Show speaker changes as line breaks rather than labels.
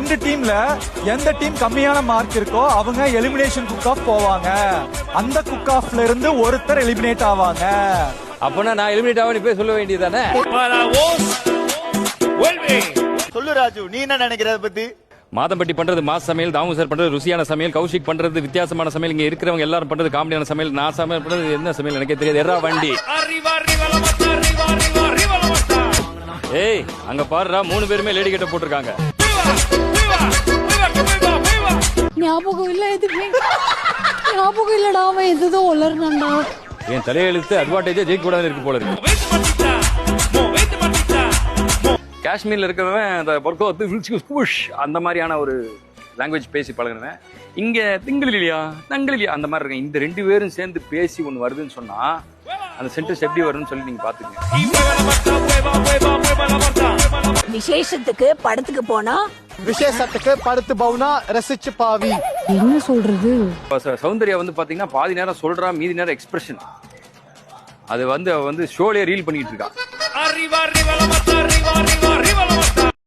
2 டீம்ல எந்த டீம் கம்மியான மார்க் இருக்கோ அவங்க எலிமினேஷன் குக் ஆஃப் போவாங்க. அந்த குக் ஆஃப்ல இருந்து ஒருத்தர் எலிமினேட் ஆவாங்க.
அப்பனா நான் எலிமினேட் ஆவேன்னு போய் சொல்ல வேண்டியதானே?
சொல்லு ராஜு, நீ என்ன நினைக்கிற பத்தி?
மாதம்பட்டி பண்றது மாஸ் சமையல், தாமு சார் பண்றது ருசியான சமையல், கௌஷிக் பண்றது வித்தியாசமான சமையல், இங்க இருக்கிறவங்க எல்லாரும் பண்றது காமெடியான சமையல், நான் சமையல் பண்றது என்ன சமையல் எனக்கே தெரியாது. எறா வண்டி. ஏய் அங்க பாருடா, 3 பேருமே லேடி கட்ட போட்டிருக்காங்க.
ஞாபகம் இல்ல, எதுவுமே ஞாபகம் இல்லடா. அவன் எதுவும் உளர்னான்டா.
என் தலையெழுத்து அட்வான்டேஜா ஜெயிக்க கூடாதுன்னு இருக்கு போல இருக்கு. காஷ்மீர்ல இருக்கிறவன் அந்த பொர்க்கோ அந்த மாதிரியான ஒரு லாங்குவேஜ் பேசி பழகுறவன். இங்க திங்களிலியா தங்களிலியா அந்த மாதிரி இருக்கு. இந்த 2 பேரும் சேர்ந்து பேசி ஒண்ணு வருதுன்னு சொன்னா அந்த சென்டென்ஸ் எப்படி வரும்னு சொல்லி நீங்க பாத்துக்கங்க.
விசேஷத்துக்கு படத்துக்கு போனா
விசேஷத்துக்கு படுத்து பவுனா ரசிச்சு பாவி.
என்ன சொல்றது?
சௌந்தர்யா வந்து பாத்தீங்கன்னா பாதி நேரம் சொல்றா, மீதி நேரம் எக்ஸ்பிரஷன். அது வந்து அவ வந்து ஷோலயே ரீல் பண்ணிட்டு இருக்கா.